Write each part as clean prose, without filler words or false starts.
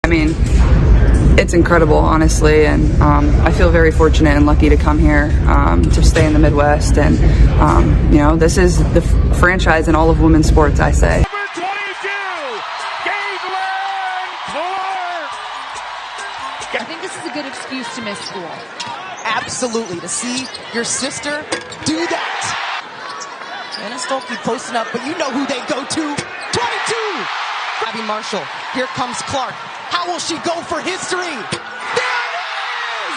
I mean, it's incredible, honestly, and I feel very fortunate and lucky to come here to stay in the Midwest. And, you know, this is the franchise in all of women's sports, I say. Number 22, Caitlin Clark. I think this is a good excuse to miss school. Absolutely, to see your sister do that. Anna Stolke posting up, but you know who they go to. 22! Abby Marshall, here comes Clark. How will she go for history? There it is!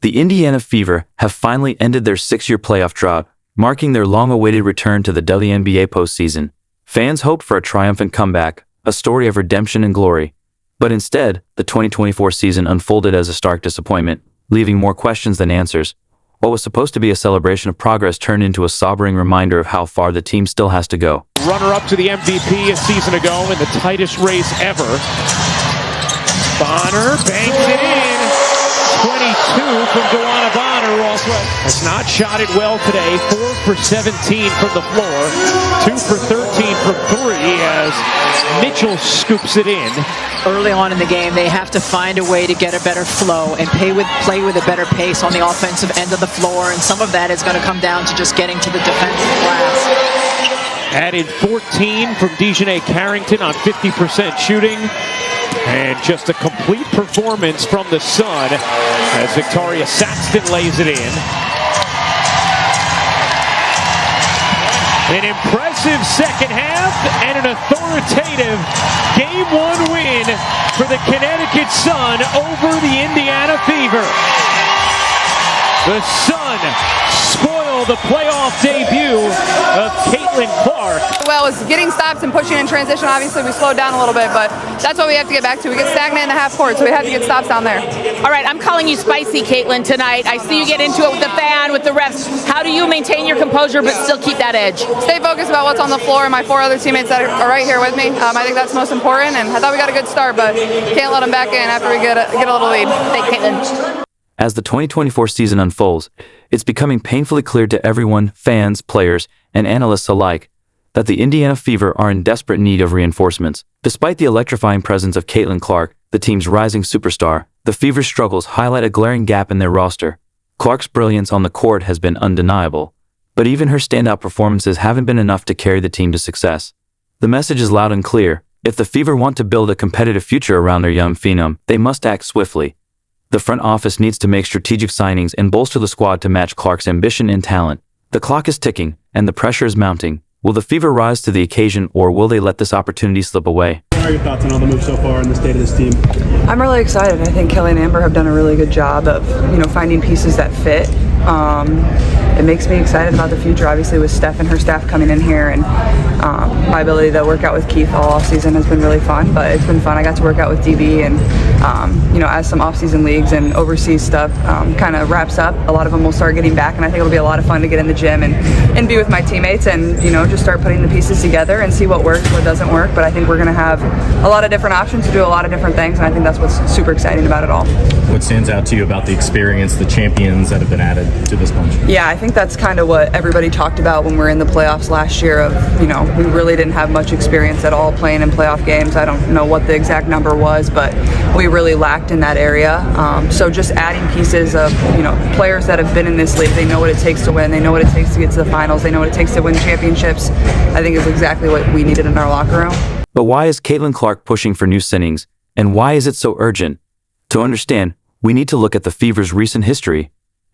The Indiana Fever have finally ended their 6-year playoff drought, marking their long-awaited return to the WNBA postseason. Fans hoped for a triumphant comeback, a story of redemption and glory. But instead, the 2024 season unfolded as a stark disappointment, leaving more questions than answers. What was supposed to be a celebration of progress turned into a sobering reminder of how far the team still has to go. Runner-up to the MVP a season ago in the tightest race ever. Bonner banks it in. 22 from Joanna Bonner, who also has not shot it well today. 4 for 17 from the floor. 2 for 13 from 3 as Mitchell scoops it in. Early on in the game, they have to find a way to get a better flow and play with a better pace on the offensive end of the floor, and some of that is going to come down to just getting to the defensive glass. Added 14 from Dejanay Carrington on 50% shooting. And just a complete performance from the Sun as Victoria Saxton lays it in. An impressive second half and an authoritative Game 1 win for the Connecticut Sun over the Indiana Fever. The Sun spoil the playoff debut of Caitlin Clark. Well, it was getting stops and pushing in transition. Obviously, we slowed down a little bit, but that's what we have to get back to. We get stagnant in the half court, so we have to get stops down there. All right, I'm calling you spicy, Caitlin, tonight. I see you get into it with the fan, with the refs. How do you maintain your composure but still keep that edge? Stay focused about what's on the floor and my 4 other teammates that are right here with me. I think that's most important, and I thought we got a good start, but can't let them back in after we get a little lead. Thank you, Caitlin. As the 2024 season unfolds, it's becoming painfully clear to everyone, fans, players, and analysts alike, that the Indiana Fever are in desperate need of reinforcements. Despite the electrifying presence of Caitlin Clark, the team's rising superstar, the Fever's struggles highlight a glaring gap in their roster. Clark's brilliance on the court has been undeniable, but even her standout performances haven't been enough to carry the team to success. The message is loud and clear: if the Fever want to build a competitive future around their young phenom, they must act swiftly. The front office needs to make strategic signings and bolster the squad to match Clark's ambition and talent. The clock is ticking, and the pressure is mounting. Will the Fever rise to the occasion, or will they let this opportunity slip away? What are your thoughts on all the moves so far and the state of this team? I'm really excited. I think Kelly and Amber have done a really good job of, finding pieces that fit. It makes me excited about the future, obviously, with Steph and her staff coming in here, and my ability to work out with Keith all off-season has been really fun, but it's been fun. I got to work out with DB, and as some off-season leagues and overseas stuff kind of wraps up, a lot of them will start getting back, and I think it'll be a lot of fun to get in the gym and be with my teammates and, just start putting the pieces together and see what works, what doesn't work. But I think we're going to have a lot of different options to do a lot of different things, and I think that's what's super exciting about it all. What stands out to you about the experience, the champions that have been added to this bunch? Yeah, I think that's kind of what everybody talked about when we were in the playoffs last year of, we really didn't have much experience at all playing in playoff games. I don't know what the exact number was, but we really lacked in that area. So just adding pieces of, players that have been in this league, they know what it takes to win, they know what it takes to get to the finals, they know what it takes to win championships, I think is exactly what we needed in our locker room. But why is Caitlin Clark pushing for new signings, and why is it so urgent? To understand, we need to look at the Fever's recent history.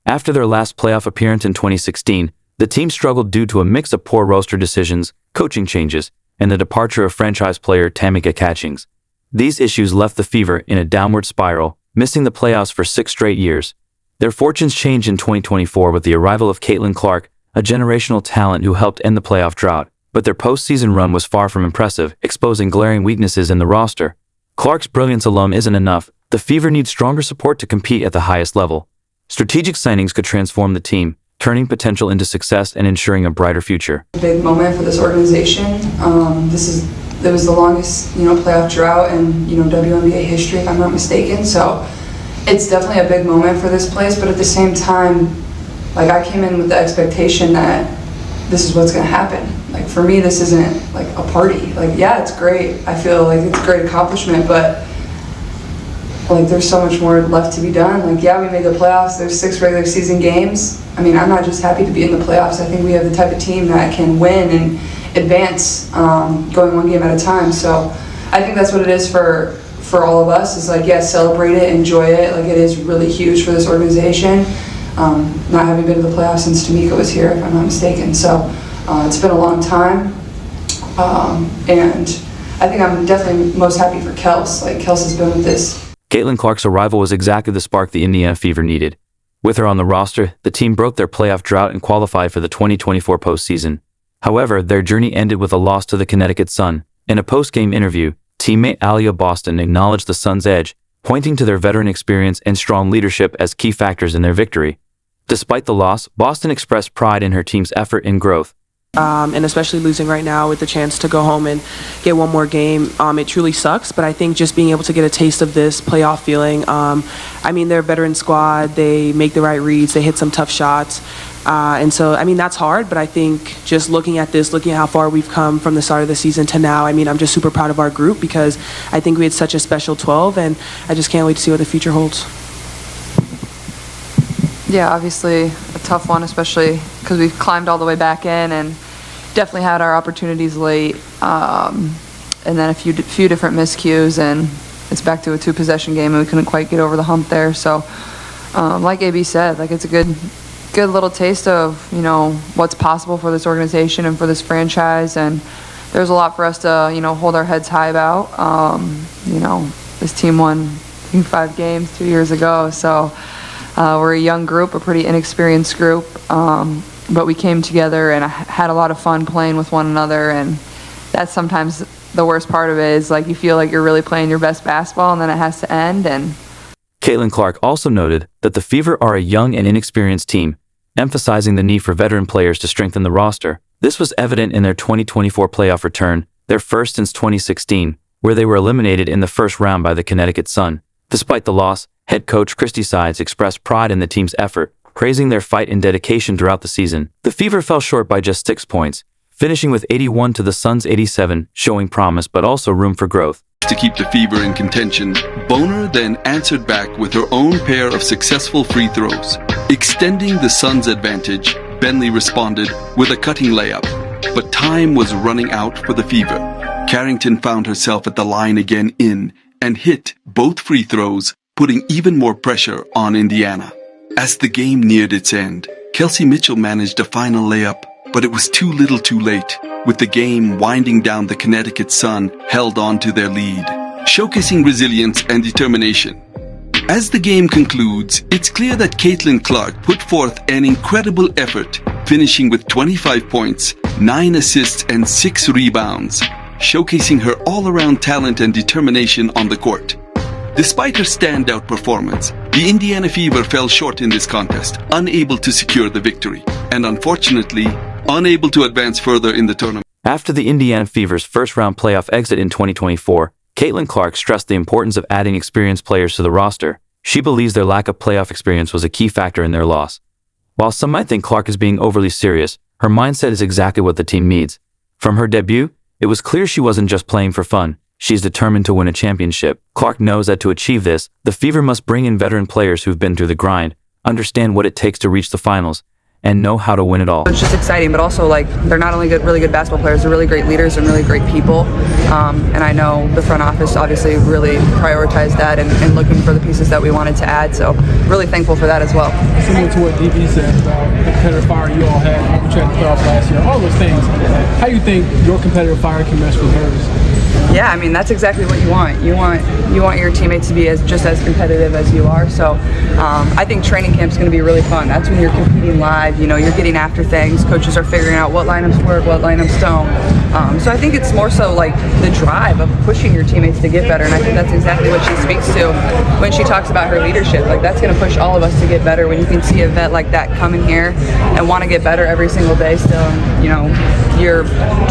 After their last playoff appearance in 2016, the team struggled due to a mix of poor roster decisions, coaching changes, and the departure of franchise player Tamika Catchings. These issues left the Fever in a downward spiral, missing the playoffs for 6 straight years. Their fortunes changed in 2024 with the arrival of Caitlin Clark, a generational talent who helped end the playoff drought, but their postseason run was far from impressive, exposing glaring weaknesses in the roster. Clark's brilliance alone isn't enough. The Fever needs stronger support to compete at the highest level. Strategic signings could transform the team, turning potential into success and ensuring a brighter future. Big moment for this organization. It was the longest, playoff drought in, WNBA history, if I'm not mistaken. So it's definitely a big moment for this place. But at the same time, I came in with the expectation that this is what's going to happen. like for me, this isn't like a party. Like, yeah, it's great. I feel like it's a great accomplishment, but like there's so much more left to be done. Like, yeah, we made the playoffs. There's 6 regular season games. I mean, I'm not just happy to be in the playoffs. I think we have the type of team that can win and advance, going one game at a time. So I think that's what it is for all of us, is like, yeah, celebrate it, enjoy it. Like, it is really huge for this organization. Not having been to the playoffs since Tamika was here, if I'm not mistaken. So it's been a long time. And I think I'm definitely most happy for Kels. Like, Kels has been with this. Caitlin Clark's arrival was exactly the spark the Indiana Fever needed. With her on the roster, the team broke their playoff drought and qualified for the 2024 postseason. However, their journey ended with a loss to the Connecticut Sun. In a post-game interview, teammate Alia Boston acknowledged the Suns' edge, pointing to their veteran experience and strong leadership as key factors in their victory. Despite the loss, Boston expressed pride in her team's effort and growth. And especially losing right now with the chance to go home and get one more game, it truly sucks. But I think just being able to get a taste of this playoff feeling, I mean, they're a veteran squad. They make the right reads. They hit some tough shots. And so, I mean, that's hard. But I think just looking at this, looking at how far we've come from the start of the season to now, I mean, I'm just super proud of our group because I think we had such a special 12. And I just can't wait to see what the future holds. Yeah, obviously a tough one, especially because we've climbed all the way back in and definitely had our opportunities late, and then a few different miscues, and it's back to a 2-possession game, and we couldn't quite get over the hump there. So, like AB said, like, it's a good little taste of, you know, what's possible for this organization and for this franchise, and there's a lot for us to, you know, hold our heads high about. You know, this team won, I think, 5 games 2 years ago, so. We're a young group, a pretty inexperienced group, but we came together and had a lot of fun playing with one another, and that's sometimes the worst part of it, is like you feel like you're really playing your best basketball and then it has to end. And Caitlin Clark also noted that the Fever are a young and inexperienced team, emphasizing the need for veteran players to strengthen the roster. This was evident in their 2024 playoff return, their first since 2016, where they were eliminated in the first round by the Connecticut Sun. Despite the loss, head coach Christy Sides expressed pride in the team's effort, praising their fight and dedication throughout the season. The Fever fell short by just 6 points, finishing with 81 to the Suns' 87, showing promise but also room for growth. To keep the Fever in contention, Boner then answered back with her own pair of successful free throws. Extending the Suns' advantage, Bentley responded with a cutting layup, but time was running out for the Fever. Carrington found herself at the line again and hit both free throws, putting even more pressure on Indiana. As the game neared its end, Kelsey Mitchell managed a final layup, but it was too little too late. With the game winding down, the Connecticut Sun held on to their lead, showcasing resilience and determination. As the game concludes, it's clear that Caitlin Clark put forth an incredible effort, finishing with 25 points, 9 assists and 6 rebounds, showcasing her all-around talent and determination on the court. Despite her standout performance, the Indiana Fever fell short in this contest, unable to secure the victory, and unfortunately, unable to advance further in the tournament. After the Indiana Fever's first-round playoff exit in 2024, Caitlin Clark stressed the importance of adding experienced players to the roster. She believes their lack of playoff experience was a key factor in their loss. While some might think Clark is being overly serious, her mindset is exactly what the team needs. From her debut, it was clear she wasn't just playing for fun. She's determined to win a championship. Clark knows that to achieve this, the Fever must bring in veteran players who've been through the grind, understand what it takes to reach the finals, and know how to win it all. It's just exciting, but also, like, they're not only really good basketball players, they're really great leaders and really great people. And I know the front office obviously really prioritized that and looking for the pieces that we wanted to add. So really thankful for that as well. Similar to what DB said about the competitive fire you all had, which had the playoffs last year, all those things. How do you think your competitive fire can mesh with hers? Yeah, I mean, that's exactly what you want. You want your teammates to be just as competitive as you are. So I think training camp's going to be really fun. That's when you're competing live. You know, you're getting after things. Coaches are figuring out what lineups work, what lineups don't. So I think it's more so like the drive of pushing your teammates to get better, and I think that's exactly what she speaks to when she talks about her leadership. Like, that's going to push all of us to get better when you can see a vet like that come in here and want to get better every single day still, you know, year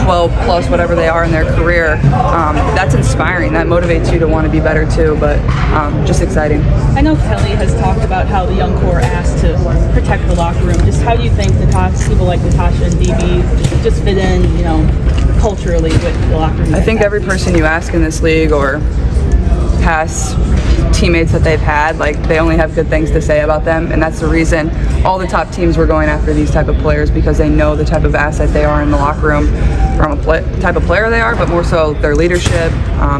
12 plus, whatever they are in their career. that's inspiring. That motivates you to want to be better too, but just exciting. I know Kelly has talked about how the young core asked to protect the locker room. Just how do you think people like Natasha and DB just fit in, culturally with the locker room? I think every person you ask in this league or past teammates that they've had, like, they only have good things to say about them, and that's the reason all the top teams were going after these type of players, because they know the type of asset they are in the locker room from a type of player they are, but more so their leadership,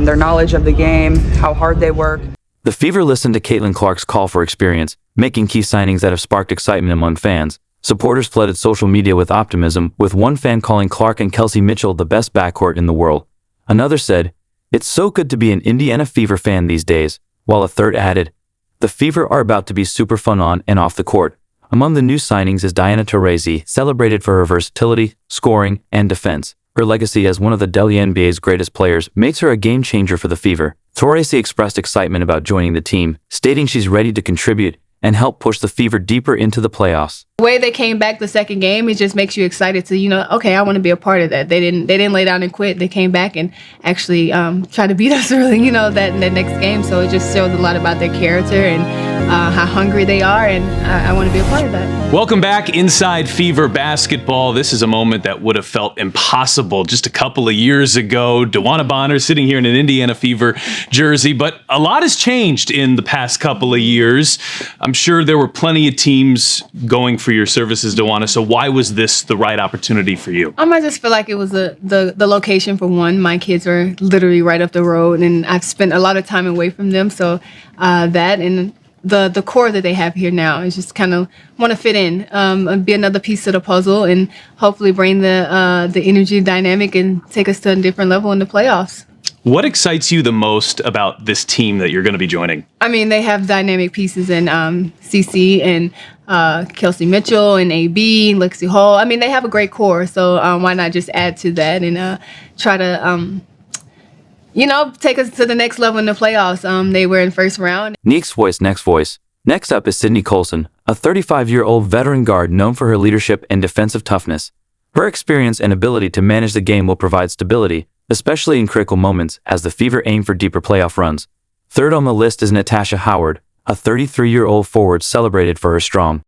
their knowledge of the game, how hard they work. The Fever listened to Caitlin Clark's call for experience, making key signings that have sparked excitement among fans. Supporters flooded social media with optimism, with one fan calling Clark and Kelsey Mitchell the best backcourt in the world. Another said, "It's so good to be an Indiana Fever fan these days," while a third added, "The Fever are about to be super fun on and off the court." Among the new signings is Diana Taurasi, celebrated for her versatility, scoring, and defense. Her legacy as one of the WNBA's greatest players makes her a game changer for the Fever. Taurasi expressed excitement about joining the team, stating she's ready to contribute and help push the Fever deeper into the playoffs. The way they came back the second game, it just makes you excited to, okay, I want to be a part of that. They didn't lay down and quit. They came back and actually tried to beat us early, that next game. So it just shows a lot about their character and how hungry they are, and I want to be a part of that. Welcome back inside Fever Basketball. This is a moment that would have felt impossible just a couple of years ago. DeWanna Bonner sitting here in an Indiana Fever jersey, but a lot has changed in the past couple of years. I'm sure there were plenty of teams going for your services, DeWanna, so why was this the right opportunity for you? I just feel like it was the location for one. My kids are literally right up the road, and I've spent a lot of time away from them, so that and the core that they have here now is just kind of want to fit in, and be another piece of the puzzle, and hopefully bring the energy dynamic and take us to a different level in the playoffs. What excites you the most about this team that you're going to be joining? They have dynamic pieces in CC and Kelsey Mitchell and AB, Lexi Hall. They have a great core, so why not just add to that and try to take us to the next level in the playoffs. They were in first round. Next voice. Next up is Sydney Colson, a 35-year-old veteran guard known for her leadership and defensive toughness. Her experience and ability to manage the game will provide stability, especially in critical moments as the Fever aim for deeper playoff runs. Third on the list is Natasha Howard, a 33-year-old forward celebrated for her strong,